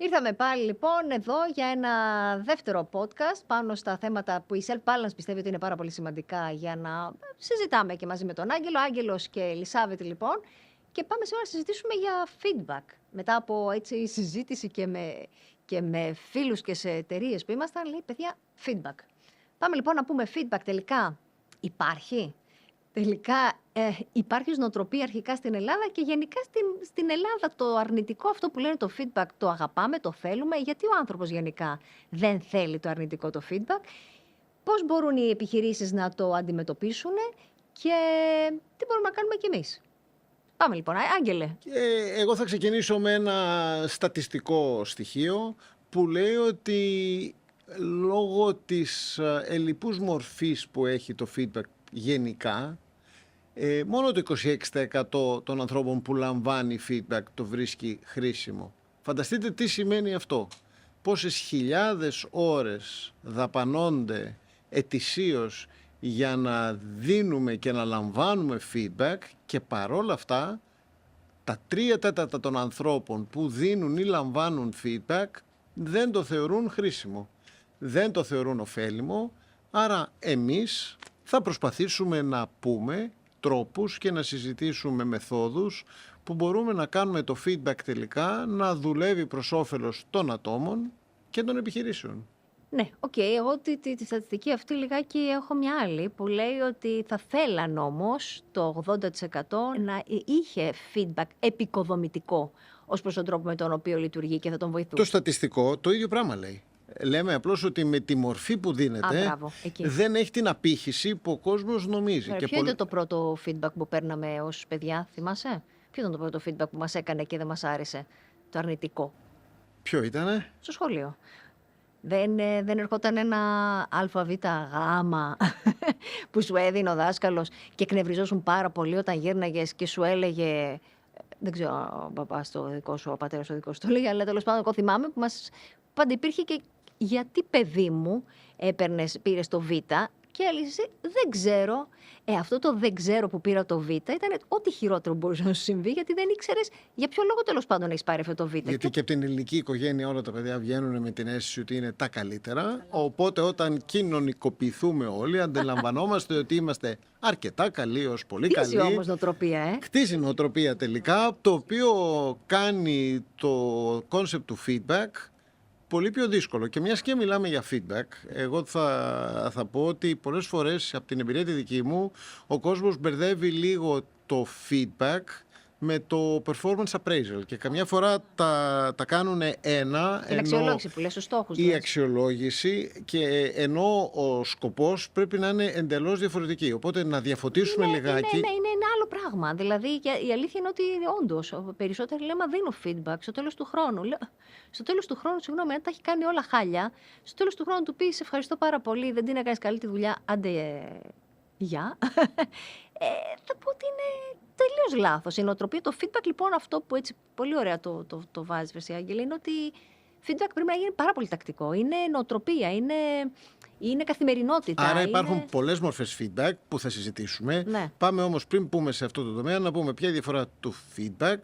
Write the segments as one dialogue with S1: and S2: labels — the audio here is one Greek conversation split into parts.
S1: Ήρθαμε πάλι λοιπόν εδώ για ένα δεύτερο podcast πάνω στα θέματα που η self-balance πιστεύει ότι είναι πάρα πολύ σημαντικά για να συζητάμε και μαζί με τον Άγγελο. Άγγελος και Ελισάβετ λοιπόν. Και πάμε σήμερα να συζητήσουμε για feedback. Μετά από έτσι συζήτηση και με φίλους και σε εταιρείες που ήμασταν, λέει παιδιά feedback. Πάμε λοιπόν να πούμε feedback τελικά υπάρχει. Τελικά υπάρχει ως νοοτροπία αρχικά στην Ελλάδα και γενικά στην Ελλάδα το αρνητικό αυτό που λένε το feedback το αγαπάμε, το θέλουμε, γιατί ο άνθρωπος γενικά δεν θέλει το αρνητικό το feedback, πώς μπορούν οι επιχειρήσεις να το αντιμετωπίσουν και τι μπορούμε να κάνουμε κι εμείς. Πάμε λοιπόν, Άγγελε.
S2: Εγώ θα ξεκινήσω με ένα στατιστικό στοιχείο που λέει ότι λόγω της ελλειπούς μορφής που έχει το feedback γενικά, μόνο το 26% των ανθρώπων που λαμβάνει feedback το βρίσκει χρήσιμο. Φανταστείτε τι σημαίνει αυτό. Πόσες χιλιάδες ώρες δαπανώνται ετησίως για να δίνουμε και να λαμβάνουμε feedback και παρόλα αυτά τα 3/4 των ανθρώπων που δίνουν ή λαμβάνουν feedback δεν το θεωρούν χρήσιμο, δεν το θεωρούν ωφέλιμο, άρα εμείς θα προσπαθήσουμε να πούμε τρόπους και να συζητήσουμε μεθόδους που μπορούμε να κάνουμε το feedback τελικά να δουλεύει προς όφελος των ατόμων και των επιχειρήσεων.
S1: Ναι, εγώ τη στατιστική αυτή λιγάκι έχω μια άλλη που λέει ότι θα θέλαν όμως το 80% να είχε feedback επικοδομητικό ως προς τον τρόπο με τον οποίο λειτουργεί και θα τον βοηθούσε.
S2: Το στατιστικό το ίδιο πράγμα λέει. Λέμε απλώς ότι με τη μορφή που δίνεται δεν έχει την απήχηση που ο κόσμος νομίζει.
S1: Ποιο ήταν το πρώτο feedback που παίρναμε ως παιδιά, θυμάσαι? Ποιο ήταν το πρώτο feedback που μας έκανε και δεν μας άρεσε, το αρνητικό?
S2: Ποιο ήτανε?
S1: Στο σχολείο. Δεν ερχόταν ένα ΑΒΓ που σου έδινε ο δάσκαλος και εκνευριζόσουν πάρα πολύ όταν γύρναγες και σου έλεγε, δεν ξέρω ο παπάς το δικό σου, ο πατέρας το δικό σου το λέει, αλλά τέλος πάντων εγώ θυμάμαι που πάντα υπήρχε και γιατί παιδί μου πήρες το Β και έλεγες δεν ξέρω. Αυτό το δεν ξέρω που πήρα το Β ήταν ό,τι χειρότερο μπορούσε να σου συμβεί, γιατί δεν ήξερες για ποιο λόγο τέλος πάντων έχεις πάρει αυτό το Β.
S2: Γιατί και από την ελληνική οικογένεια όλα τα παιδιά βγαίνουν με την αίσθηση ότι είναι τα καλύτερα. Οπότε όταν κοινωνικοποιηθούμε όλοι, αντιλαμβανόμαστε ότι είμαστε αρκετά καλοί ως πολύ καλοί.
S1: Χτίζει όμως νοοτροπία,
S2: Χτίζει νοοτροπία τελικά, το οποίο κάνει το concept του feedback πολύ πιο δύσκολο. Και μιας και μιλάμε για feedback, εγώ θα πω ότι πολλές φορές από την εμπειρία τη δική μου ο κόσμος μπερδεύει λίγο το feedback με το performance appraisal και καμιά φορά τα κάνουν ένα.
S1: Την αξιολόγηση που λες, τους στόχους.
S2: Η αξιολόγηση και ενώ ο σκοπός πρέπει να είναι εντελώς διαφορετική. Οπότε να διαφωτίσουμε λιγάκι.
S1: Ναι, είναι ένα άλλο πράγμα. Δηλαδή η αλήθεια είναι ότι όντως περισσότεροι λέμε δίνω feedback στο τέλος του χρόνου. Στο τέλος του χρόνου, συγγνώμη, αν τα έχει κάνει όλα χάλια, στο τέλος του χρόνου του πεις ευχαριστώ πάρα πολύ, δεν την έκανες καλή τη δουλειά, άντε γεια. Θα πω ότι είναι τελείως λάθος η νοοτροπία. Το feedback λοιπόν αυτό που έτσι πολύ ωραία το βάζεις, Βερσία Άγγελε, είναι ότι feedback πρέπει να γίνει πάρα πολύ τακτικό. Είναι νοοτροπία, είναι καθημερινότητα.
S2: Άρα υπάρχουν πολλές μορφές feedback που θα συζητήσουμε.
S1: Ναι.
S2: Πάμε όμως πριν πούμε σε αυτό το τομέα να πούμε ποια είναι η διαφορά του feedback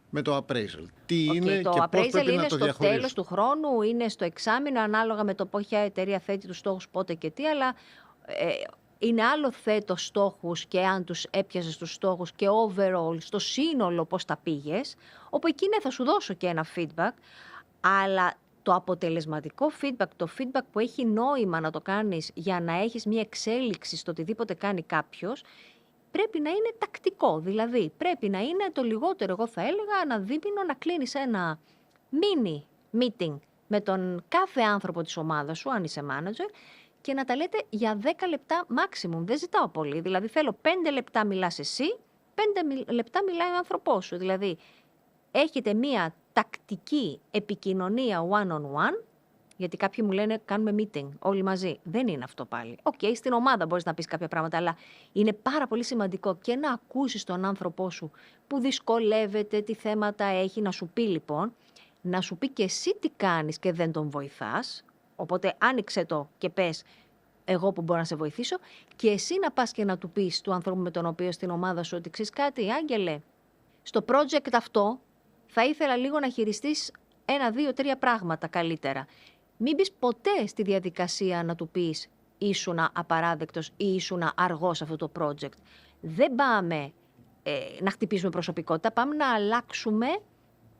S2: με το appraisal. Τι είναι
S1: το
S2: και πώς
S1: appraisal
S2: πρέπει
S1: είναι
S2: να το
S1: στο
S2: διαχωρίσουμε.
S1: τέλος του χρόνου, είναι στο εξάμηνο, ανάλογα με το ποια εταιρεία θέτει τους στόχους πότε και τι, αλλά είναι άλλο θέτω στόχους και αν τους έπιαζες τους στόχους και overall, στο σύνολο πώς τα πήγες, όπου εκεί θα σου δώσω και ένα feedback, αλλά το αποτελεσματικό feedback, το feedback που έχει νόημα να το κάνεις για να έχεις μια εξέλιξη στο οτιδήποτε κάνει κάποιος, πρέπει να είναι τακτικό. Δηλαδή, πρέπει να είναι το λιγότερο, εγώ θα έλεγα, αναδίπηνο να κλείνεις ένα mini meeting με τον κάθε άνθρωπο της ομάδας σου, αν είσαι manager, και να τα λέτε για 10 λεπτά maximum. Δεν ζητάω πολύ. Δηλαδή, θέλω 5 λεπτά μιλάς εσύ, 5 λεπτά μιλάει ο άνθρωπός σου. Δηλαδή, έχετε μία τακτική επικοινωνία one-on-one, γιατί κάποιοι μου λένε κάνουμε meeting όλοι μαζί. Δεν είναι αυτό πάλι. Στην ομάδα μπορείς να πεις κάποια πράγματα, αλλά είναι πάρα πολύ σημαντικό και να ακούσεις τον άνθρωπό σου που δυσκολεύεται, τι θέματα έχει, να σου πει λοιπόν, να σου πει και εσύ τι κάνεις και δεν τον βοηθάς. Οπότε άνοιξε το και πες εγώ που μπορώ να σε βοηθήσω, και εσύ να πας και να του πεις του ανθρώπου με τον οποίο στην ομάδα σου ότι ξέρεις κάτι, Άγγελε, στο project αυτό θα ήθελα λίγο να χειριστείς 1, 2, 3 πράγματα καλύτερα. Μην μπεις ποτέ στη διαδικασία να του πεις ήσουνα απαράδεκτος ή ήσουνα αργός σε αυτό το project. Δεν πάμε να χτυπήσουμε προσωπικότητα, πάμε να αλλάξουμε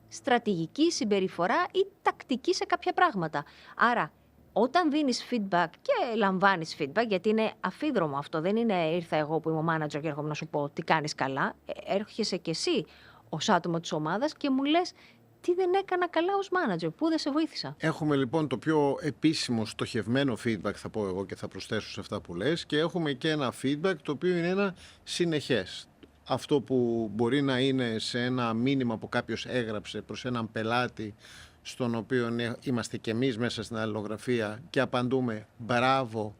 S1: στρατηγική συμπεριφορά ή τακτική σε κάποια πράγματα. Άρα, όταν δίνεις feedback και λαμβάνεις feedback, γιατί είναι αφίδρομο αυτό, δεν είναι ήρθα εγώ που είμαι ο manager και έρχομαι να σου πω τι κάνεις καλά, έρχεσαι κι εσύ ως άτομο της ομάδας και μου λες τι δεν έκανα καλά ως manager, πού δεν σε βοήθησα.
S2: Έχουμε λοιπόν το πιο επίσημο στοχευμένο feedback, θα πω εγώ και θα προσθέσω σε αυτά που λες, και έχουμε και ένα feedback το οποίο είναι ένα συνεχές. Αυτό που μπορεί να είναι σε ένα μήνυμα που κάποιος έγραψε προς έναν πελάτη, στον οποίο είμαστε και εμείς μέσα στην αλληλογραφία και απαντούμε μπράβο,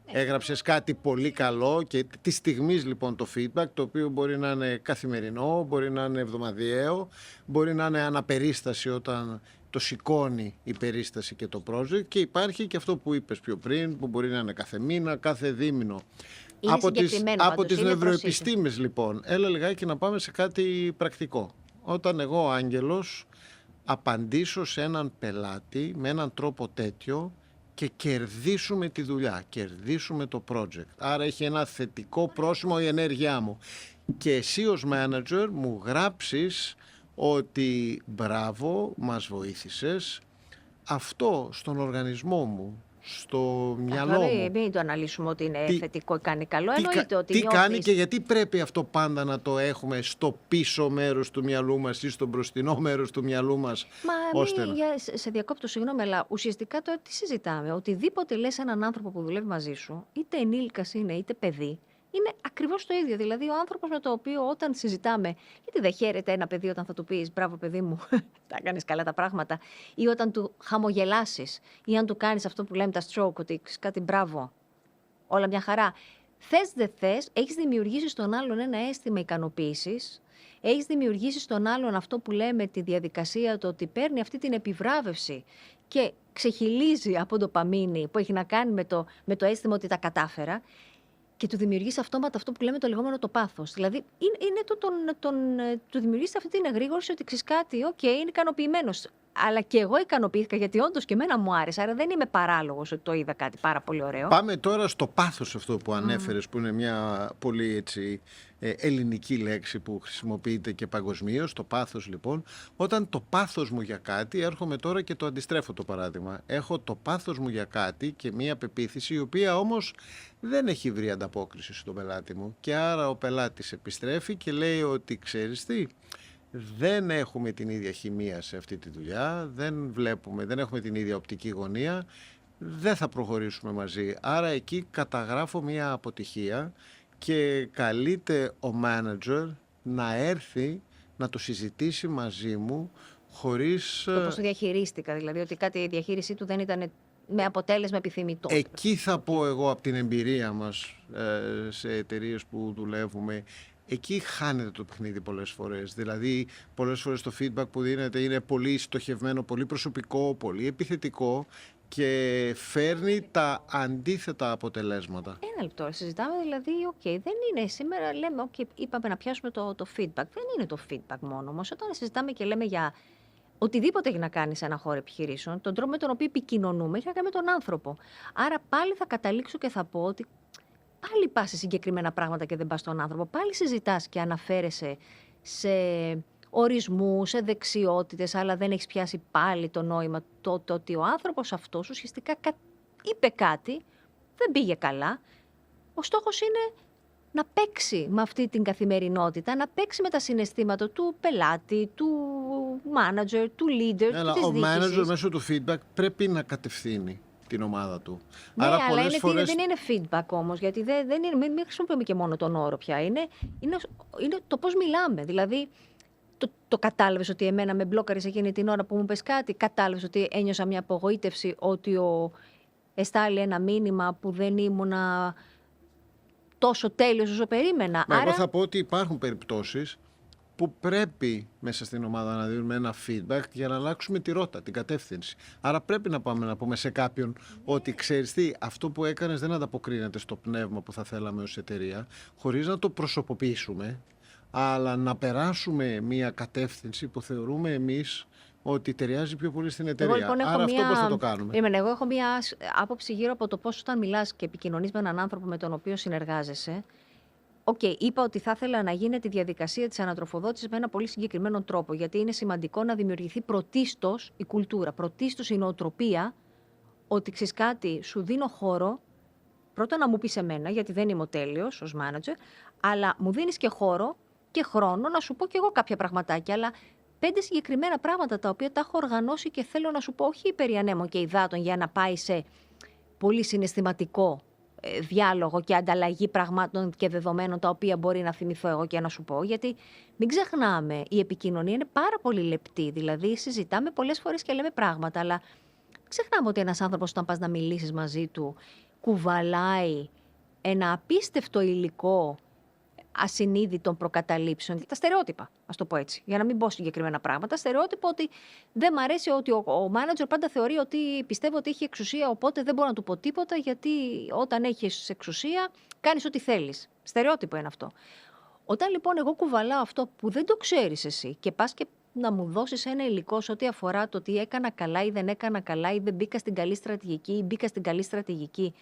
S2: έγραψες κάτι πολύ καλό, και τη στιγμής λοιπόν το feedback, το οποίο μπορεί να είναι καθημερινό, μπορεί να είναι εβδομαδιαίο, μπορεί να είναι αναπερίσταση όταν το σηκώνει η περίσταση και το project, και υπάρχει και αυτό που είπες πιο πριν, που μπορεί να είναι κάθε μήνα, κάθε δίμηνο.
S1: Είναι
S2: Από τις νευροεπιστήμες λοιπόν, έλα λιγάκι να πάμε σε κάτι πρακτικό. Όταν εγώ, Άγγελος, απαντήσω σε έναν πελάτη με έναν τρόπο τέτοιο και κερδίσουμε τη δουλειά, κερδίσουμε το project. Άρα έχει ένα θετικό πρόσημο η ενέργειά μου. Και εσύ ως manager μου γράψεις ότι μπράβο, μας βοήθησες. Αυτό στον οργανισμό μου, στο μυαλό μου.
S1: Μην το αναλύσουμε ότι είναι θετικό ή κάνει καλό. Εννοείται ότι
S2: τι κάνει και γιατί πρέπει αυτό πάντα να το έχουμε στο πίσω μέρος του μυαλού μας ή στο μπροστινό μέρος του μυαλού μας.
S1: Σε διακόπτω, συγγνώμη, αλλά ουσιαστικά τώρα τι συζητάμε? Οτιδήποτε λες έναν άνθρωπο που δουλεύει μαζί σου, είτε ενήλικας είναι είτε παιδί, είναι ακριβώς το ίδιο. Δηλαδή, ο άνθρωπος με το οποίο όταν συζητάμε, γιατί δεν χαίρεται ένα παιδί όταν θα του πεις μπράβο, παιδί μου, τα κάνεις καλά τα πράγματα, ή όταν του χαμογελάσεις, ή αν του κάνεις αυτό που λέμε τα stroke, ότι κάτι μπράβο, όλα μια χαρά. Θες δεν θες, έχεις δημιουργήσει στον άλλον ένα αίσθημα ικανοποίησης, έχεις δημιουργήσει στον άλλον αυτό που λέμε τη διαδικασία, το ότι παίρνει αυτή την επιβράβευση και ξεχυλίζει από ντοπαμίνη που έχει να κάνει με το αίσθημα ότι τα κατάφερα. Και του δημιουργήσει αυτόματα αυτό που λέμε το λεγόμενο το πάθος. Δηλαδή, του δημιουργήσει αυτή την εγρήγορση ότι ξέρεις κάτι, είναι ικανοποιημένος. Αλλά και εγώ ικανοποιήθηκα, γιατί όντως και εμένα μου άρεσε. Άρα δεν είμαι παράλογος ότι το είδα κάτι πάρα πολύ ωραίο.
S2: Πάμε τώρα στο πάθος αυτό που ανέφερες, που είναι μια πολύ έτσι ελληνική λέξη που χρησιμοποιείται και παγκοσμίως. Το πάθος λοιπόν. Όταν το πάθος μου για κάτι, έρχομαι τώρα και το αντιστρέφω το παράδειγμα. Έχω το πάθος μου για κάτι και μια πεποίθηση, η οποία όμως δεν έχει βρει ανταπόκριση στον πελάτη μου. Και άρα ο πελάτης επιστρέφει και λέει ότι ξέρεις τι, δεν έχουμε την ίδια χημεία σε αυτή τη δουλειά, δεν έχουμε την ίδια οπτική γωνία, δεν θα προχωρήσουμε μαζί. Άρα εκεί καταγράφω μια αποτυχία και καλείται ο manager να έρθει να το συζητήσει μαζί μου χωρίς...
S1: Το πώς το διαχειρίστηκα, δηλαδή ότι η διαχείρισή του δεν ήταν με αποτέλεσμα επιθυμητό.
S2: Εκεί θα πω εγώ από την εμπειρία μας σε εταιρείες που δουλεύουμε, εκεί χάνεται το παιχνίδι πολλές φορές. Δηλαδή, πολλές φορές το feedback που δίνεται είναι πολύ στοχευμένο, πολύ προσωπικό, πολύ επιθετικό και φέρνει τα αντίθετα αποτελέσματα.
S1: Ένα λεπτό. Συζητάμε δηλαδή, δεν είναι σήμερα, λέμε, είπαμε να πιάσουμε το feedback. Δεν είναι το feedback μόνο όμως. Όταν συζητάμε και λέμε για οτιδήποτε έχει να κάνει σε ένα χώρο επιχειρήσεων, τον τρόπο με τον οποίο επικοινωνούμε έχει να κάνει με τον άνθρωπο. Άρα πάλι θα καταλήξω και θα πω ότι πάλι πας σε συγκεκριμένα πράγματα και δεν πας στον άνθρωπο. Πάλι συζητάς και αναφέρεσαι σε ορισμούς, σε δεξιότητες, αλλά δεν έχεις πιάσει πάλι το νόημα το ότι ο άνθρωπος αυτός ουσιαστικά είπε κάτι, δεν πήγε καλά. Ο στόχος είναι να παίξει με αυτή την καθημερινότητα, να παίξει με τα συναισθήματα του πελάτη, του manager, του leader, της
S2: ο
S1: διοίκησης.
S2: manager μέσω του feedback πρέπει να κατευθύνει την ομάδα του.
S1: Ναι,
S2: άρα
S1: αλλά
S2: φορές...
S1: δεν είναι feedback όμως, γιατί δεν είναι, μην χρησιμοποιούμε και μόνο τον όρο πια. Είναι το πώς μιλάμε. Δηλαδή, το κατάλαβες ότι εμένα με μπλόκαρες εκείνη την ώρα που μου πες κάτι, κατάλαβες ότι ένιωσα μια απογοήτευση, ότι εστάλει ένα μήνυμα που δεν ήμουνα τόσο τέλειος όσο περίμενα.
S2: Εγώ θα πω ότι υπάρχουν περιπτώσεις που πρέπει μέσα στην ομάδα να δίνουμε ένα feedback για να αλλάξουμε τη ρότα, την κατεύθυνση. Άρα πρέπει να πάμε να πούμε σε κάποιον ότι ξέρεις τι, αυτό που έκανες δεν ανταποκρίνεται στο πνεύμα που θα θέλαμε ως εταιρεία, χωρίς να το προσωποποιήσουμε, αλλά να περάσουμε μια κατεύθυνση που θεωρούμε εμείς ότι ταιριάζει πιο πολύ στην εταιρεία.
S1: Εγώ, λοιπόν,
S2: Άρα αυτό πώς θα το κάνουμε?
S1: Εγώ έχω μία άποψη γύρω από το πώς όταν μιλάς και επικοινωνείς με έναν άνθρωπο με τον οποίο συνεργάζεσαι. Είπα ότι θα ήθελα να γίνεται η διαδικασία της ανατροφοδότησης με ένα πολύ συγκεκριμένο τρόπο, γιατί είναι σημαντικό να δημιουργηθεί πρωτίστως η κουλτούρα, πρωτίστως η νοοτροπία, ότι ξέρεις κάτι, σου δίνω χώρο, πρώτα να μου πεις εμένα, γιατί δεν είμαι ο τέλειος ως manager, αλλά μου δίνεις και χώρο και χρόνο να σου πω κι εγώ κάποια πραγματάκια, αλλά 5 συγκεκριμένα πράγματα τα οποία τα έχω οργανώσει και θέλω να σου πω, όχι περί ανέμων και υδάτων, για να πάει σε πολύ συναισθηματικό διάλογο και ανταλλαγή πραγμάτων και δεδομένων τα οποία μπορεί να θυμηθώ εγώ και να σου πω, γιατί μην ξεχνάμε, η επικοινωνία είναι πάρα πολύ λεπτή, δηλαδή συζητάμε πολλές φορές και λέμε πράγματα, αλλά ξεχνάμε ότι ένας άνθρωπος όταν πας να μιλήσεις μαζί του κουβαλάει ένα απίστευτο υλικό ασυνείδητων προκαταλήψεων, τα στερεότυπα, ας το πω έτσι, για να μην πω συγκεκριμένα πράγματα. Στερεότυπο ότι δεν μ' αρέσει ότι ο μάνατζερ πάντα θεωρεί ότι πιστεύω ότι έχει εξουσία, οπότε δεν μπορώ να του πω τίποτα, γιατί όταν έχεις εξουσία κάνεις ό,τι θέλεις. Στερεότυπο είναι αυτό. Όταν λοιπόν εγώ κουβαλάω αυτό που δεν το ξέρεις εσύ και πας και να μου δώσεις ένα υλικό σε ό,τι αφορά το τι έκανα καλά ή δεν έκανα καλά ή δεν μπήκα στην καλή στρατηγική ή μπήκα στην καλή στρατηγική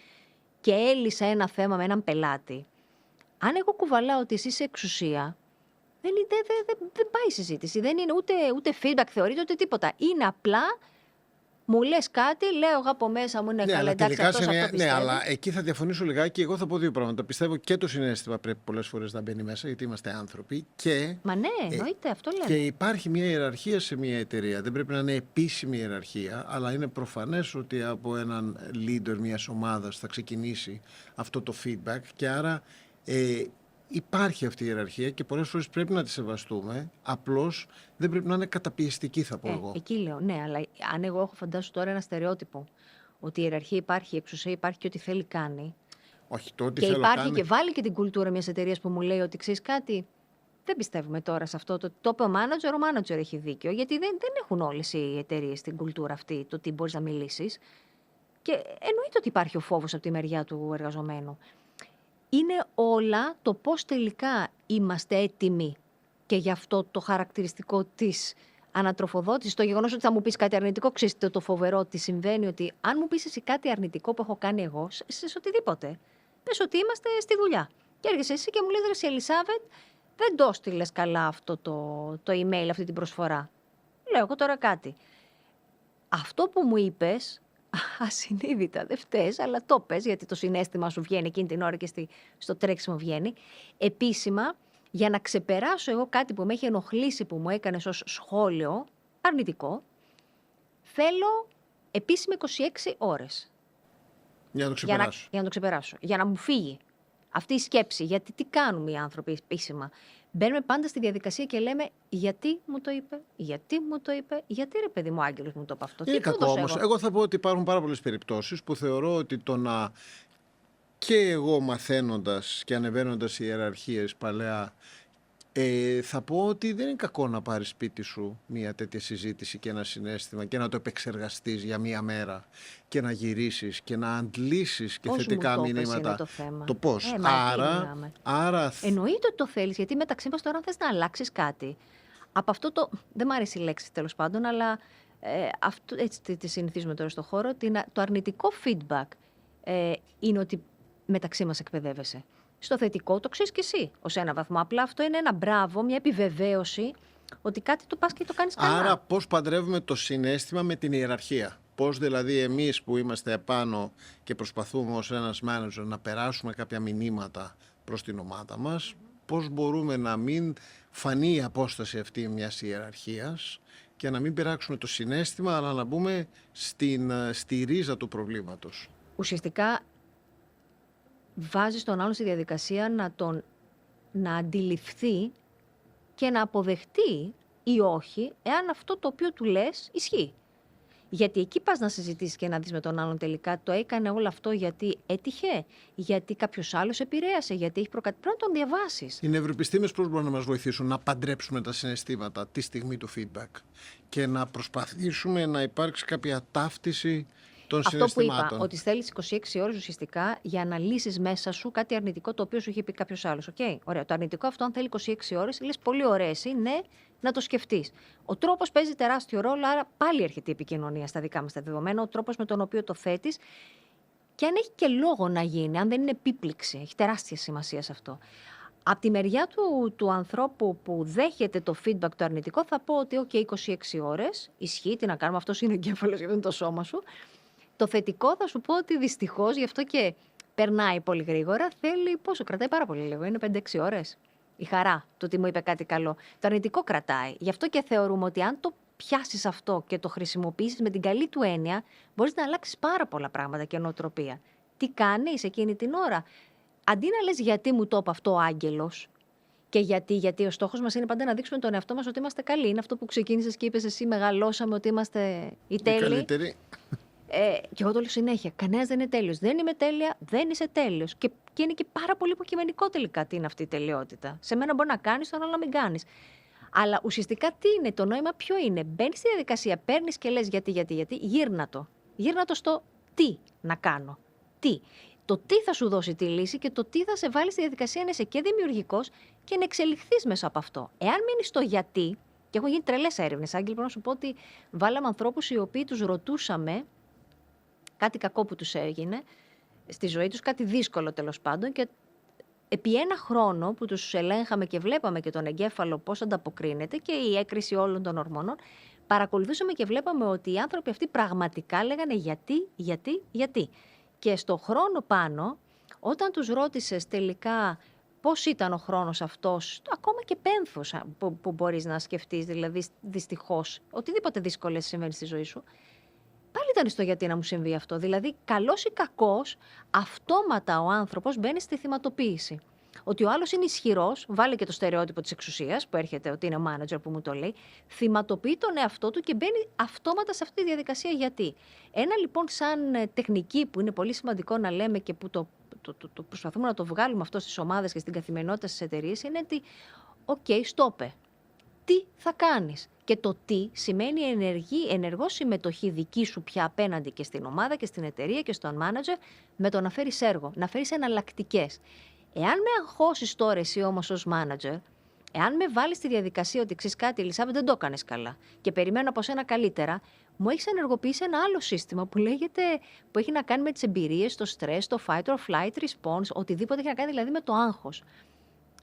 S1: και έλυσα ένα θέμα με έναν πελάτη. Αν εγώ κουβαλάω ότι εσύ είσαι εξουσία, δεν πάει η συζήτηση. Δεν είναι ούτε feedback θεωρείται, ούτε τίποτα. Είναι απλά, μου λες κάτι, λέω εγώ από μέσα μου είναι καλά, εντάξει, αυτό πιστεύει.
S2: Ναι, αλλά εκεί θα διαφωνήσω λιγάκι. Εγώ θα πω δύο πράγματα. Πιστεύω και το συναίσθημα πρέπει πολλές φορές να μπαίνει μέσα, γιατί είμαστε άνθρωποι.
S1: Μα ναι, εννοείται, αυτό λέμε.
S2: Και υπάρχει μια ιεραρχία σε μια εταιρεία. Δεν πρέπει να είναι επίσημη ιεραρχία, αλλά είναι προφανές ότι από έναν leader μιας ομάδας θα ξεκινήσει αυτό το feedback και άρα. Υπάρχει αυτή η ιεραρχία και πολλές φορές πρέπει να τη σεβαστούμε, απλώς δεν πρέπει να είναι καταπιεστική, θα πω εγώ.
S1: Εκεί λέω, ναι, αλλά αν εγώ έχω φαντάσου τώρα ένα στερεότυπο, ότι η ιεραρχία υπάρχει, η εξουσία υπάρχει και ό,τι θέλει κάνει.
S2: Όχι, το ότι
S1: και
S2: θέλω
S1: υπάρχει
S2: κάνει.
S1: Και βάλει και την κουλτούρα μιας εταιρείας που μου λέει ότι ξέρεις κάτι, δεν πιστεύουμε τώρα σε αυτό. Το είπε ο manager έχει δίκιο, γιατί δεν έχουν όλες οι εταιρείες την κουλτούρα αυτή, το τι μπορείς να μιλήσεις. Και εννοείται ότι υπάρχει ο φόβος από τη μεριά του εργαζομένου. Είναι όλα το πώς τελικά είμαστε έτοιμοι και γι' αυτό το χαρακτηριστικό της ανατροφοδότησης, το γεγονός ότι θα μου πεις κάτι αρνητικό, ξέρεις το φοβερό ότι συμβαίνει, ότι αν μου πεις εσύ κάτι αρνητικό που έχω κάνει εγώ, σε οτιδήποτε, πες ότι είμαστε στη δουλειά. Και έρχεσαι εσύ και μου λες, ρε Ελισάβετ, δεν το στείλες καλά αυτό το email, αυτή την προσφορά. Λέω εγώ τώρα κάτι. Αυτό που μου είπες, ασυνείδητα, δεν φταίς, αλλά το πες, γιατί το συναίσθημα σου βγαίνει εκείνη την ώρα και στο τρέξιμο βγαίνει. Επίσημα, για να ξεπεράσω εγώ κάτι που με έχει ενοχλήσει, που μου έκανες ως σχόλιο, αρνητικό, θέλω επίσημα 26 ώρες.
S2: Για να το ξεπεράσω.
S1: Για να το ξεπεράσω. Για να μου φύγει αυτή η σκέψη. Γιατί τι κάνουν οι άνθρωποι επίσημα. Μπαίνουμε πάντα στη διαδικασία και λέμε γιατί μου το είπε, γιατί ρε παιδί μου ο Άγγελος μου το είπε αυτό.
S2: Είναι κακό όμως. Εγώ θα πω ότι υπάρχουν πάρα πολλές περιπτώσεις που θεωρώ ότι το να και εγώ μαθαίνοντας και ανεβαίνοντας οι ιεραρχίες παλαιά, θα πω ότι δεν είναι κακό να πάρεις σπίτι σου μια τέτοια συζήτηση και ένα συναίσθημα και να το επεξεργαστείς για μία μέρα και να γυρίσεις και να αντλήσεις και
S1: πώς
S2: θετικά
S1: μου
S2: μηνύματα.
S1: Είναι το θέμα.
S2: Το πώς.
S1: Άρα εννοείται ότι το θέλεις, γιατί μεταξύ μας τώρα αν θες να αλλάξεις κάτι, από αυτό δεν μ' αρέσει η λέξη τέλος πάντων, αλλά αυτό, έτσι τη συνηθίζουμε τώρα στο χώρο, το αρνητικό feedback είναι ότι μεταξύ μας εκπαιδεύεσαι. Στο θετικό το ξέρεις και εσύ ως ένα βαθμό. Απλά αυτό είναι ένα μπράβο, μια επιβεβαίωση ότι κάτι το πας και το κάνεις καλά.
S2: Άρα πώς παντρεύουμε το συναίσθημα με την ιεραρχία. Πώς δηλαδή εμείς που είμαστε επάνω και προσπαθούμε ως ένας manager να περάσουμε κάποια μηνύματα προς την ομάδα μας, πώς μπορούμε να μην φανεί η απόσταση αυτή μιας ιεραρχίας και να μην πειράξουμε το συναίσθημα, αλλά να μπούμε στη ρίζα του προβλήματος.
S1: Ουσιαστικά βάζεις τον άλλον στη διαδικασία να αντιληφθεί και να αποδεχτεί ή όχι, εάν αυτό το οποίο του λες ισχύει. Γιατί εκεί πας να συζητήσεις και να δεις με τον άλλον τελικά το έκανε όλο αυτό γιατί έτυχε, γιατί κάποιος άλλος επηρέασε, γιατί έχει πρέπει να τον διαβάσεις.
S2: Οι νευροεπιστήμες πώς μπορούν να μας βοηθήσουν να παντρέψουμε τα συναισθήματα τη στιγμή του feedback και να προσπαθήσουμε να υπάρξει κάποια ταύτιση των
S1: Αυτό που είπα,
S2: συναισθημάτων.
S1: ότι θέλεις 26 ώρες ουσιαστικά για να λύσεις μέσα σου κάτι αρνητικό το οποίο σου είχε πει κάποιος άλλος. Okay? Ωραία. Το αρνητικό αυτό, αν θέλει 26 ώρες, λες πολύ ωραία εσύ, ναι, να το σκεφτείς. Ο τρόπος παίζει τεράστιο ρόλο, άρα πάλι έρχεται η επικοινωνία στα δικά μας τα δεδομένα, ο τρόπος με τον οποίο το θέτεις. Και αν έχει και λόγο να γίνει, αν δεν είναι επίπληξη, έχει τεράστια σημασία σε αυτό. Από τη μεριά του ανθρώπου που δέχεται το feedback το αρνητικό, θα πω ότι 26 ώρες, ισχύει, τι να κάνουμε, αυτός είναι ο εγκέφαλος, γιατί είναι το σώμα σου. Το θετικό θα σου πω ότι δυστυχώς, γι' αυτό και περνάει πολύ γρήγορα, θέλει πόσο, κρατάει πάρα πολύ λίγο, είναι 5-6 ώρες. Η χαρά, το ότι μου είπε κάτι καλό. Το αρνητικό κρατάει. Γι' αυτό και θεωρούμε ότι αν το πιάσεις αυτό και το χρησιμοποιήσεις με την καλή του έννοια, μπορείς να αλλάξεις πάρα πολλά πράγματα και νοοτροπία. Τι κάνεις εκείνη την ώρα? Αντί να λες γιατί μου το είπε αυτό ο άγγελος και γιατί ο στόχος μας είναι πάντα να δείξουμε τον εαυτό μας ότι είμαστε καλοί. Είναι αυτό που ξεκίνησες και είπες εσύ, μεγαλώσαμε ότι είμαστε οι τέλειοι.
S2: Καλύτεροι.
S1: Και εγώ το λέω συνέχεια. Κανένας δεν είναι τέλειος. Δεν είμαι τέλεια, δεν είσαι τέλειος. Και είναι και πάρα πολύ υποκειμενικό τελικά τι είναι αυτή η τελειότητα. Σε μένα μπορεί να κάνεις, στον άλλο να μην κάνεις. Αλλά ουσιαστικά τι είναι, το νόημα ποιο είναι? Μπαίνεις στη διαδικασία, παίρνεις και λες γιατί, γύρνα το. Γύρνα το στο τι να κάνω. Τι. Το τι θα σου δώσει τη λύση και το τι θα σε βάλει στη διαδικασία να είσαι και δημιουργικός και να εξελιχθείς μέσα από αυτό. Εάν μείνεις στο γιατί, και έχουν γίνει τρελές έρευνες, Άγγελ, πρέπει να σου πω ότι βάλαμε ανθρώπους οι οποίοι τους ρωτούσαμε κάτι κακό που τους έγινε στη ζωή τους, κάτι δύσκολο τέλος πάντων, και επί ένα χρόνο που τους ελέγχαμε και βλέπαμε και τον εγκέφαλο πώς ανταποκρίνεται και η έκρηση όλων των ορμόνων, παρακολουθούσαμε και βλέπαμε ότι οι άνθρωποι αυτοί πραγματικά λέγανε γιατί. Και στο χρόνο πάνω, όταν τους ρώτησες τελικά πώς ήταν ο χρόνος αυτός, ακόμα και πένθος που μπορείς να σκεφτείς, δηλαδή δυστυχώς, οτιδήποτε δύσκολες συμβαίνει στη ζωή σου, πάλι ήταν στο γιατί να μου συμβεί αυτό. Δηλαδή, καλός ή κακός, αυτόματα ο άνθρωπος μπαίνει στη θυματοποίηση. Ότι ο άλλος είναι ισχυρός, βάλει και το στερεότυπο της εξουσίας που έρχεται, ότι είναι ο μάνατζερ που μου το λέει, θυματοποιεί τον εαυτό του και μπαίνει αυτόματα σε αυτή τη διαδικασία γιατί. Ένα λοιπόν σαν τεχνική που είναι πολύ σημαντικό να λέμε και που το προσπαθούμε να το βγάλουμε αυτό στις ομάδες και στην καθημερινότητα στις εταιρείες, είναι ότι, στόπε. Τι θα κάνεις? Και το τι σημαίνει ενεργό συμμετοχή δική σου πια απέναντι και στην ομάδα και στην εταιρεία και στον μάνατζερ με το να φέρεις έργο, να φέρεις εναλλακτικές. Εάν με αγχώσεις τώρα εσύ όμως ως μάνατζερ, εάν με βάλεις στη διαδικασία ότι ξέρεις κάτι, Ελισάβετ, δεν το έκανες καλά και περιμένω από σένα καλύτερα, μου έχεις ενεργοποιήσει ένα άλλο σύστημα που έχει να κάνει με τις εμπειρίες, το stress, το fight or flight response, οτιδήποτε έχει να κάνει δηλαδή με το άγχος.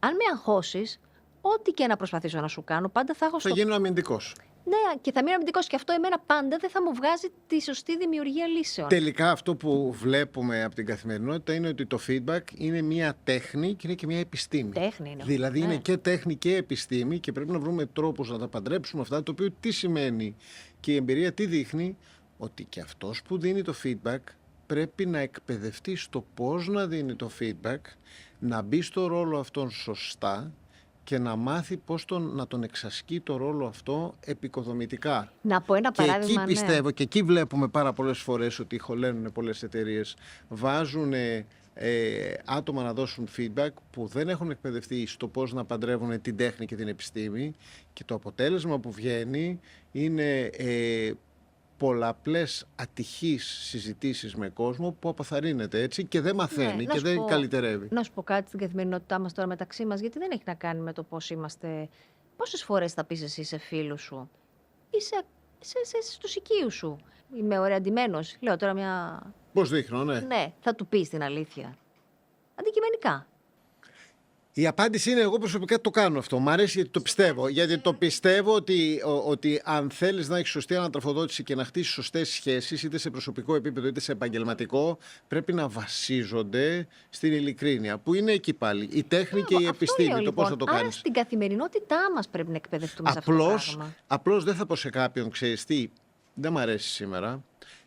S1: Αν με αγχώσεις, ό,τι και να προσπαθήσω να σου κάνω, πάντα θα έχω
S2: Θα γίνω αμυντικός.
S1: Ναι, και θα μείνω αμυντικός και αυτό εμένα πάντα δεν θα μου βγάζει τη σωστή δημιουργία λύσεων.
S2: Τελικά αυτό που βλέπουμε από την καθημερινότητα είναι ότι το feedback είναι μια τέχνη και είναι και μια επιστήμη.
S1: Τέχνη είναι.
S2: Δηλαδή είναι και τέχνη και επιστήμη και πρέπει να βρούμε τρόπους να τα παντρέψουμε αυτά, το οποίο τι σημαίνει. Και η εμπειρία τι δείχνει? Ότι και αυτός που δίνει το feedback πρέπει να εκπαιδευτεί στο πώς να δίνει το feedback, να μπει στο ρόλο αυτόν σωστά και να μάθει πώς να τον εξασκεί το ρόλο αυτό επικοδομητικά.
S1: Να πω ένα παράδειγμα.
S2: Και εκεί πιστεύω και εκεί βλέπουμε πάρα πολλές φορές ότι χωλένουν πολλές εταιρείες. Βάζουν άτομα να δώσουν feedback που δεν έχουν εκπαιδευτεί στο πώς να παντρεύουν την τέχνη και την επιστήμη και το αποτέλεσμα που βγαίνει είναι πολλαπλές ατυχείς συζητήσεις με κόσμο που αποθαρρύνεται έτσι και δεν μαθαίνει και δεν καλυτερεύει.
S1: Να σου πω κάτι στην καθημερινότητά μας τώρα μεταξύ μας, γιατί δεν έχει να κάνει με το πώς είμαστε. Πόσες φορές θα πεις εσύ σε φίλους σου ή στους οικείους σου? Είμαι ωραία ντυμένος. Λέω τώρα μια.
S2: Πώς δείχνω, ναι.
S1: Ναι, θα του πεις την αλήθεια. Αντικειμενικά.
S2: Η απάντηση είναι εγώ προσωπικά το κάνω αυτό. Μ' αρέσει γιατί το πιστεύω. Γιατί το πιστεύω ότι αν θέλεις να έχεις σωστή ανατροφοδότηση και να χτίσεις σωστές σχέσεις, είτε σε προσωπικό επίπεδο είτε σε επαγγελματικό, πρέπει να βασίζονται στην ειλικρίνεια. Που είναι εκεί πάλι. Η τέχνη και η επιστήμη. Το
S1: λοιπόν,
S2: πώς θα το κάνεις.
S1: Άρα στην καθημερινότητά μας πρέπει να εκπαιδευτούμε σε αυτό το πράγμα.
S2: Απλώς δεν θα πω σε κάποιον, ξέρεις τι, δεν μ' αρέσει σήμερα.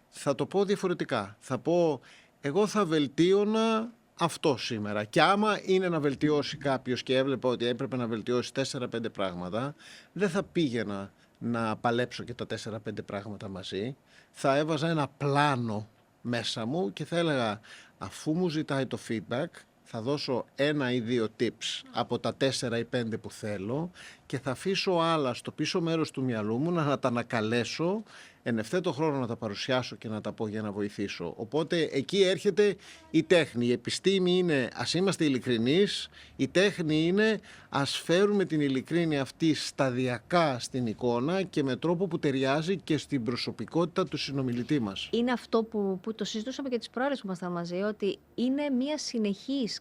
S2: Θα το πω διαφορετικά. Θα πω, εγώ θα βελτίωνα αυτό σήμερα. Και άμα είναι να βελτιώσει κάποιος και έβλεπα ότι έπρεπε να βελτιώσει 4-5 πράγματα, δεν θα πήγαινα να παλέψω και τα 4-5 πράγματα μαζί. Θα έβαζα ένα πλάνο μέσα μου και θα έλεγα, αφού μου ζητάει το feedback, θα δώσω 1 ή 2 tips από τα 4 ή 5 που θέλω και θα αφήσω άλλα στο πίσω μέρος του μυαλού μου να τα ανακαλέσω εν ευθέτω χρόνο να τα παρουσιάσω και να τα πω για να βοηθήσω. Οπότε εκεί έρχεται η τέχνη. Η επιστήμη είναι ας είμαστε ειλικρινείς, η τέχνη είναι ας φέρουμε την ειλικρίνεια αυτή σταδιακά στην εικόνα και με τρόπο που ταιριάζει και στην προσωπικότητα του συνομιλητή μας.
S1: Είναι αυτό που το συζητούσαμε και τις προάλλες που ήμασταν μαζί, ότι είναι μια συνεχής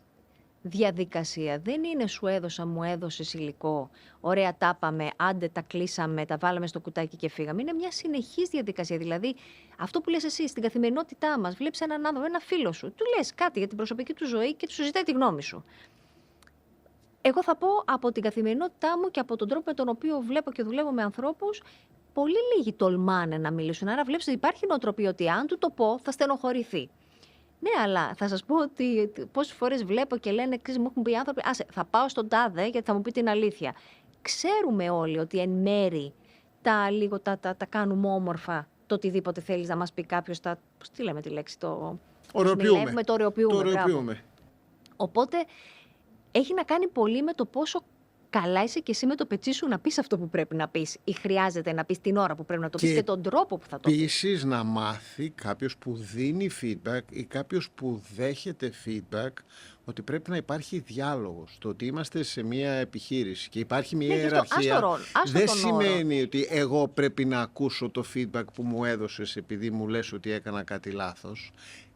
S1: διαδικασία. Δεν είναι σου έδωσα, μου έδωσες υλικό, ωραία τα πάμε, άντε τα κλείσαμε, τα βάλαμε στο κουτάκι και φύγαμε. Είναι μια συνεχής διαδικασία. Δηλαδή, αυτό που λες εσύ στην καθημερινότητά μας, βλέπεις έναν άνθρωπο, ένα φίλο σου, του λες κάτι για την προσωπική του ζωή και του συζητάει τη γνώμη σου. Εγώ θα πω από την καθημερινότητά μου και από τον τρόπο με τον οποίο βλέπω και δουλεύω με ανθρώπους, πολύ λίγοι τολμάνε να μιλήσουν. Άρα βλέπεις ότι υπάρχει νοοτροπία ότι αν του το πω θα στενοχωρηθεί. Ναι, αλλά θα σας πω ότι πόσες φορές βλέπω και λένε, μου έχουν πει οι άνθρωποι, άσε, θα πάω στον τάδε γιατί θα μου πει την αλήθεια. Ξέρουμε όλοι ότι εν μέρη τα κάνουμε όμορφα, το οτιδήποτε θέλεις να μας πει κάποιος, πώς τη λέμε τη λέξη, το
S2: ωρεοποιούμε.
S1: Το ωρεοποιούμε. Οπότε έχει να κάνει πολύ με το πόσο καλά είσαι και εσύ με το πετσί σου να πεις αυτό που πρέπει να πεις ή χρειάζεται να πεις την ώρα που πρέπει να το πεις και τον τρόπο που θα το πεις.
S2: Επίσης να μάθει κάποιος που δίνει feedback ή κάποιος που δέχεται feedback ότι πρέπει να υπάρχει διάλογος. Το ότι είμαστε σε μια επιχείρηση και υπάρχει μια ιεραρχία δεν σημαίνει ότι εγώ πρέπει να ακούσω το feedback που μου έδωσες επειδή μου λες ότι έκανα κάτι λάθος.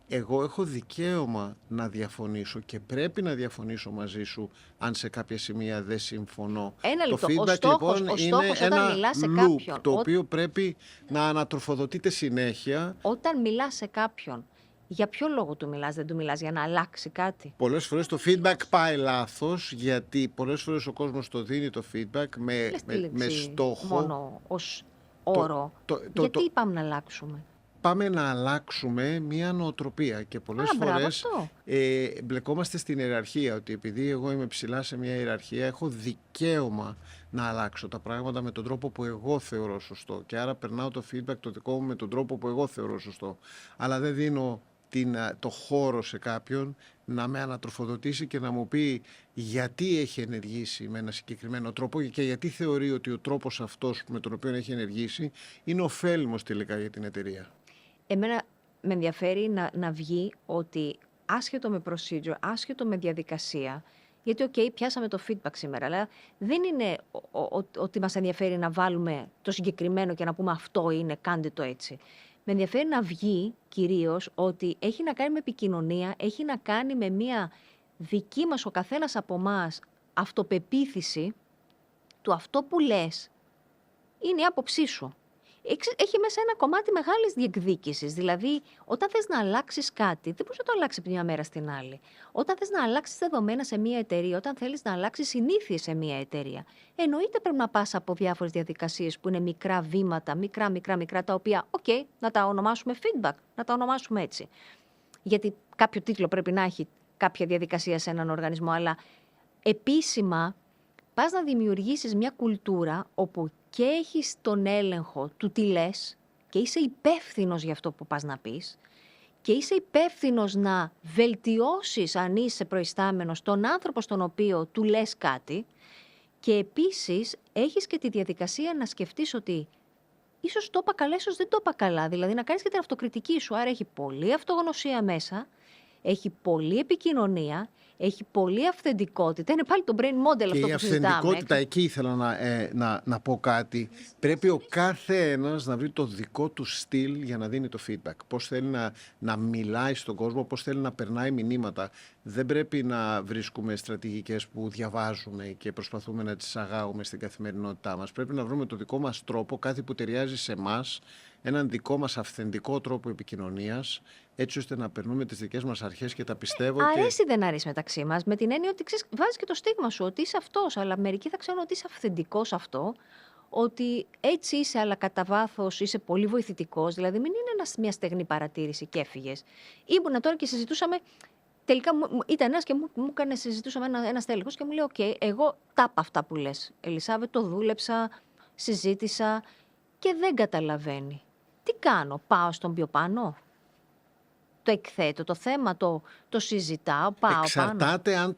S2: Εγώ έχω δικαίωμα να διαφωνήσω και πρέπει να διαφωνήσω μαζί σου αν σε κάποια σημεία δεν συμφωνώ.
S1: Ένα λεπτό.
S2: Το feedback λοιπόν είναι ένα loop το οποίο πρέπει να ανατροφοδοτείται συνέχεια.
S1: Όταν μιλάς σε κάποιον, για ποιο λόγο του μιλάς, δεν του μιλάς για να αλλάξει κάτι?
S2: Πολλές φορές το feedback πάει λάθος γιατί πολλές φορές ο κόσμος το δίνει το feedback με στόχο.
S1: Μόνο ως όρο. Γιατί είπαμε να αλλάξουμε?
S2: Πάμε να αλλάξουμε μία νοοτροπία και πολλές φορές μπλεκόμαστε στην ιεραρχία, ότι επειδή εγώ είμαι ψηλά σε μία ιεραρχία έχω δικαίωμα να αλλάξω τα πράγματα με τον τρόπο που εγώ θεωρώ σωστό και άρα περνάω το feedback το δικό μου με τον τρόπο που εγώ θεωρώ σωστό, αλλά δεν δίνω το χώρο σε κάποιον να με ανατροφοδοτήσει και να μου πει γιατί έχει ενεργήσει με ένα συγκεκριμένο τρόπο και γιατί θεωρεί ότι ο τρόπος αυτός με τον οποίο έχει ενεργήσει είναι ωφέλιμος τελικά για την εταιρεία.
S1: Εμένα με ενδιαφέρει να βγει ότι άσχετο με procedure, άσχετο με διαδικασία, γιατί πιάσαμε το feedback σήμερα, αλλά δεν είναι ότι μας ενδιαφέρει να βάλουμε το συγκεκριμένο και να πούμε αυτό είναι, κάντε το έτσι. Με ενδιαφέρει να βγει κυρίως ότι έχει να κάνει με επικοινωνία, έχει να κάνει με μια δική μας, ο καθένας από εμάς, αυτοπεποίθηση του αυτό που λες είναι η άποψή σου. Έχει μέσα ένα κομμάτι μεγάλης διεκδίκησης. Δηλαδή, όταν θες να αλλάξεις κάτι, δεν μπορείς να το αλλάξεις από μια μέρα στην άλλη. Όταν θες να αλλάξεις δεδομένα σε μια εταιρεία, όταν θέλεις να αλλάξεις συνήθειες σε μια εταιρεία, εννοείται πρέπει να πας από διάφορες διαδικασίες που είναι μικρά βήματα, μικρά, τα οποία, να τα ονομάσουμε feedback, να τα ονομάσουμε έτσι. Γιατί κάποιο τίτλο πρέπει να έχει κάποια διαδικασία σε έναν οργανισμό, αλλά επίσημα πας να δημιουργήσεις μια κουλτούρα όπου και έχεις τον έλεγχο του τι λες και είσαι υπεύθυνος για αυτό που πας να πεις και είσαι υπεύθυνος να βελτιώσεις αν είσαι προϊστάμενος τον άνθρωπο στον οποίο του λες κάτι και επίσης έχεις και τη διαδικασία να σκεφτείς ότι ίσως το είπα καλά, ίσως δεν το είπα καλά, δηλαδή να κάνεις και την αυτοκριτική σου, άρα έχει πολλή αυτογνωσία μέσα, έχει πολλή επικοινωνία, έχει πολλή αυθεντικότητα. Είναι πάλι το brain model αυτό που συζητάμε.
S2: Και η αυθεντικότητα, εκεί ήθελα να πω κάτι. Πρέπει ο κάθε ένας να βρει το δικό του στυλ για να δίνει το feedback. Πώς θέλει να μιλάει στον κόσμο, πώς θέλει να περνάει μηνύματα. Δεν πρέπει να βρίσκουμε στρατηγικές που διαβάζουμε και προσπαθούμε να τις αγάγουμε στην καθημερινότητά μας. Πρέπει να βρούμε το δικό μας τρόπο, κάτι που ταιριάζει σε εμάς, έναν δικό μας αυθεντικό τρόπο επικοινωνίας, έτσι ώστε να περνούμε τις δικές μας αρχές και τα πιστεύω.
S1: Αρέσει ή δεν αρέσει μεταξύ μας, με την έννοια ότι βάζεις και το στίγμα σου, ότι είσαι αυτός, αλλά μερικοί θα ξέρουν ότι είσαι αυθεντικός αυτό, ότι έτσι είσαι, αλλά κατά βάθος είσαι πολύ βοηθητικός, δηλαδή μην είναι μια στεγνή παρατήρηση και έφυγες. Ήμουνα τώρα και συζητούσαμε, τελικά ήταν ένας και μου έκανε, συζητούσαμε ένας τέλεχος και μου λέει, εγώ τα είπα αυτά που λες, Ελισάβετ, το δούλεψα, συζήτησα και δεν καταλαβαίνει. Τι κάνω, πάω στον πιο πάνω? Το εκθέτω το θέμα, το συζητάω, πάω
S2: Εξαρτάται
S1: πάνω.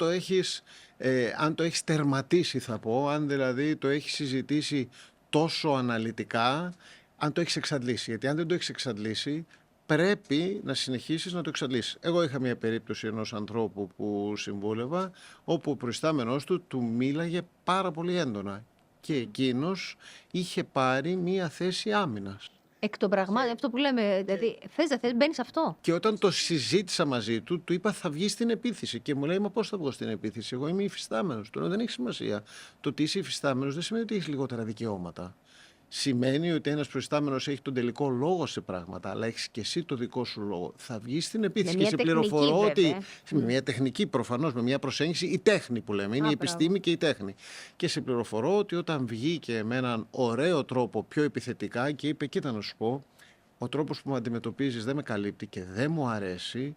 S2: αν το έχεις τερματίσει, θα πω, αν δηλαδή το έχεις συζητήσει τόσο αναλυτικά, αν το έχεις εξαντλήσει. Γιατί αν δεν το έχεις εξαντλήσει, πρέπει να συνεχίσεις να το εξαντλήσεις. Εγώ είχα μια περίπτωση ενός ανθρώπου που συμβούλευα, όπου ο προϊστάμενός του μίλαγε πάρα πολύ έντονα και εκείνος είχε πάρει μια θέση άμυνας.
S1: Εκ των πραγμάτων, αυτό που λέμε, δηλαδή θες δεν θες, μπαίνεις αυτό.
S2: Και όταν το συζήτησα μαζί του, του είπα θα βγει στην επίθεση. Και μου λέει, μα πώς θα βγω στην επίθεση? Εγώ είμαι υφιστάμενος. Του λέω, δεν έχει σημασία. Το ότι είσαι υφιστάμενος δεν σημαίνει ότι έχεις λιγότερα δικαιώματα. Σημαίνει ότι ένας προϊστάμενος έχει τον τελικό λόγο σε πράγματα, αλλά έχεις και εσύ το δικό σου λόγο. Θα βγει στην επίθεση.
S1: Με
S2: Και
S1: μια
S2: σε πληροφορώ
S1: τεχνική,
S2: ότι.
S1: βέβαια.
S2: Με μια τεχνική, προφανώς, με μια προσέγγιση, η τέχνη που λέμε. Είναι η
S1: μπράβο.
S2: επιστήμη και η τέχνη. Και σε πληροφορώ ότι όταν βγήκε με έναν ωραίο τρόπο, πιο επιθετικά, και είπε: κοίτα να σου πω, ο τρόπος που με αντιμετωπίζεις δεν με καλύπτει και δεν μου αρέσει.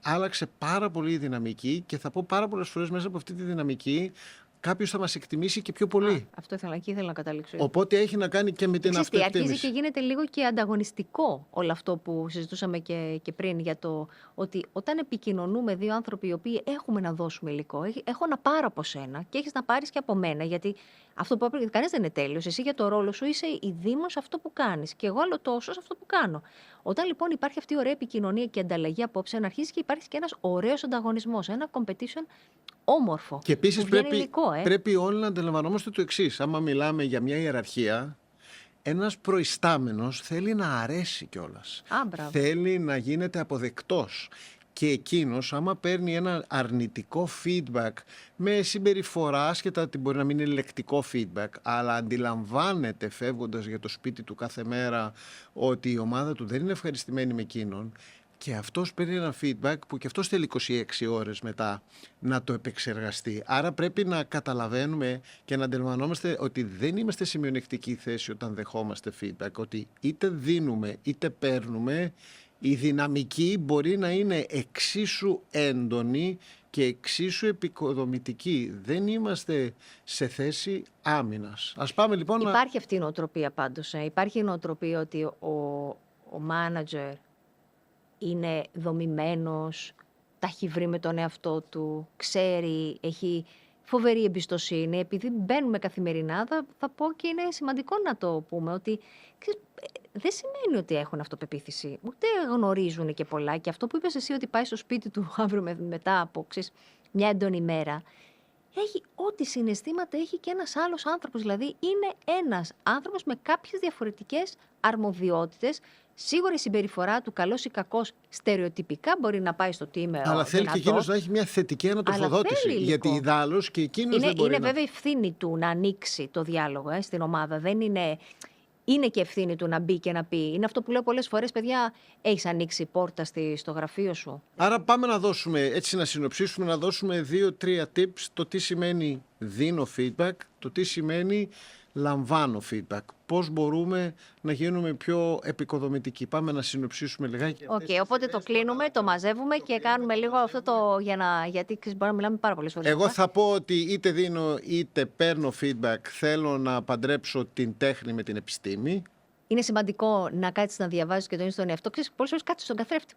S2: Άλλαξε πάρα πολύ η δυναμική και θα πω πάρα πολλές φορές μέσα από αυτή τη δυναμική κάποιος θα μας εκτιμήσει και πιο πολύ.
S1: Αυτό ήθελα να καταλήξω.
S2: Οπότε έχει να κάνει και με την
S1: Ξέρεις τι,
S2: αυτοεκτίμηση.
S1: αρχίζει και γίνεται λίγο και ανταγωνιστικό όλο αυτό που συζητούσαμε και πριν, για το ότι όταν επικοινωνούμε δύο άνθρωποι οι οποίοι έχουμε να δώσουμε υλικό, έχω να πάρω από σένα και έχεις να πάρεις και από μένα, γιατί αυτό που έπρεπε, κανείς δεν είναι τέλειος. Εσύ για το ρόλο σου είσαι η δήμος σε αυτό που κάνεις και εγώ άλλο τόσο σε αυτό που κάνω. Όταν λοιπόν υπάρχει αυτή η ωραία επικοινωνία και ανταλλαγή απόψεων, αρχίζει και υπάρχει και ένας ωραίος ανταγωνισμός, ένα competition όμορφο.
S2: Και επίσης
S1: που βγαίνει υλικό,
S2: πρέπει όλοι να αντιλαμβανόμαστε το εξής. Άμα μιλάμε για μια ιεραρχία, ένας προϊστάμενος θέλει να αρέσει κιόλας. Θέλει να γίνεται αποδεκτός. Και εκείνος, άμα παίρνει ένα αρνητικό feedback με συμπεριφορά, άσχετα ότι μπορεί να μην είναι λεκτικό feedback, αλλά αντιλαμβάνεται φεύγοντας για το σπίτι του κάθε μέρα ότι η ομάδα του δεν είναι ευχαριστημένη με εκείνον, και αυτός παίρνει ένα feedback που και αυτός θέλει 26 ώρες μετά να το επεξεργαστεί. Άρα πρέπει να καταλαβαίνουμε και να αντιλαμβανόμαστε ότι δεν είμαστε σε μειονεκτική θέση όταν δεχόμαστε feedback, ότι είτε δίνουμε είτε παίρνουμε, η δυναμική μπορεί να είναι εξίσου έντονη και εξίσου επικοδομητική. Δεν είμαστε σε θέση άμυνας. Ας πάμε λοιπόν
S1: Υπάρχει αυτή η νοοτροπία πάντως. Υπάρχει η νοοτροπία ότι ο manager είναι δομημένος, τα έχει βρει με τον εαυτό του, ξέρει, έχει φοβερή εμπιστοσύνη. Επειδή μπαίνουμε καθημερινά, θα πω και είναι σημαντικό να το πούμε, ότι δεν σημαίνει ότι έχουν αυτοπεποίθηση, ούτε γνωρίζουν και πολλά. Και αυτό που είπες εσύ, ότι πάει στο σπίτι του αύριο μετά από μια έντονη μέρα, έχει ό,τι συναισθήματα έχει και ένας άλλος άνθρωπος. Δηλαδή είναι ένας άνθρωπος με κάποιες διαφορετικές αρμοδιότητες. Σίγουρα η συμπεριφορά του, καλός ή κακός, στερεοτυπικά μπορεί να πάει στο τι είμαι.
S2: Αλλά θέλει και εκείνος να έχει μια θετική ανατροφοδότηση. Γιατί ιδάλλως και εκείνος δεν μπορεί.
S1: Είναι βέβαια ευθύνη του να ανοίξει το διάλογο στην ομάδα. Δεν είναι. Είναι και ευθύνη του να μπει και να πει. Είναι αυτό που λέω πολλές φορές, παιδιά, έχεις ανοίξει πόρτα στο γραφείο σου?
S2: Άρα πάμε να δώσουμε, έτσι να συνοψίσουμε, να δώσουμε 2-3 tips, το τι σημαίνει δίνω feedback, το τι σημαίνει λαμβάνω feedback. Πώς μπορούμε να γίνουμε πιο επικοδομητικοί. Πάμε να συνοψίσουμε λιγάκι.
S1: Οπότε το κλείνουμε, το μαζεύουμε και κάνουμε λίγο αυτό γιατί μπορεί να μιλάμε πάρα πολλές φορές.
S2: Εγώ θα πω ότι είτε δίνω είτε παίρνω feedback, θέλω να παντρέψω την τέχνη με την επιστήμη.
S1: Είναι σημαντικό να κάτσεις να διαβάζεις και τον στον εαυτό. Ξέρεις, πολλές φορές κάτσεις στον καθρέφτη.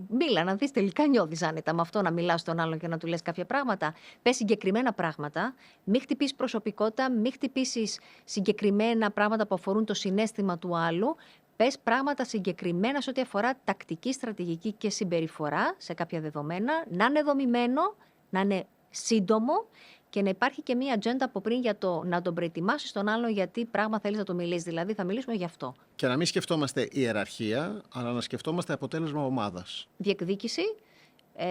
S1: Μίλα, να δεις τελικά νιώθεις άνετα με αυτό, να μιλάς στον άλλον και να του λες κάποια πράγματα. Πες συγκεκριμένα πράγματα. Μην χτυπήσεις προσωπικότητα, μην χτυπήσεις συγκεκριμένα πράγματα που αφορούν το συναίσθημα του άλλου. Πες πράγματα συγκεκριμένα σε ό,τι αφορά τακτική, στρατηγική και συμπεριφορά σε κάποια δεδομένα. Να είναι δομημένο, να είναι σύντομο. Και να υπάρχει και μία ατζέντα από πριν για το να τον προετοιμάσεις τον άλλον γιατί πράγμα θέλεις να το μιλήσεις. Δηλαδή θα μιλήσουμε γι' αυτό.
S2: Και να μην σκεφτόμαστε ιεραρχία, αλλά να σκεφτόμαστε αποτέλεσμα ομάδας.
S1: Διεκδίκηση,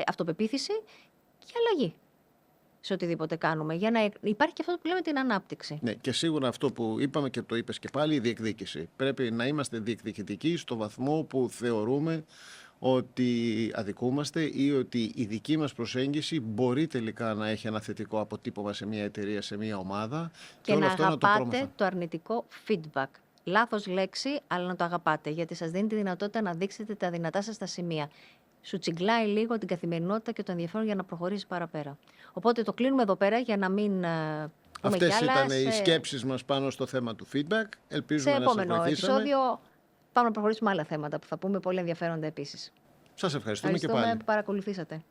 S1: αυτοπεποίθηση και αλλαγή σε οτιδήποτε κάνουμε. Για να υπάρχει και αυτό που λέμε την ανάπτυξη.
S2: Ναι, και σίγουρα αυτό που είπαμε και το είπες και πάλι, η διεκδίκηση. Πρέπει να είμαστε διεκδικητικοί στο βαθμό που θεωρούμε ότι αδικούμαστε ή ότι η δική μας προσέγγιση μπορεί τελικά να έχει ένα θετικό αποτύπωμα σε μια εταιρεία, σε μια ομάδα.
S1: Και να αγαπάτε το αρνητικό feedback. Λάθος λέξη, αλλά να το αγαπάτε, γιατί σας δίνει τη δυνατότητα να δείξετε τα δυνατά σας τα σημεία. Σου τσιγκλάει λίγο την καθημερινότητα και το ενδιαφέρον για να προχωρήσεις παραπέρα. Οπότε το κλείνουμε εδώ πέρα για να μην πούμε
S2: Αυτές
S1: κι άλλα.
S2: Ήταν οι σκέψεις μας πάνω στο θέμα του feedback. Ελπίζουμε
S1: σε
S2: να σας
S1: επόμενο επεισόδιο πάμε να προχωρήσουμε άλλα θέματα που θα πούμε πολύ ενδιαφέροντα επίσης.
S2: Σας ευχαριστούμε και πάλι.
S1: Που παρακολουθήσατε.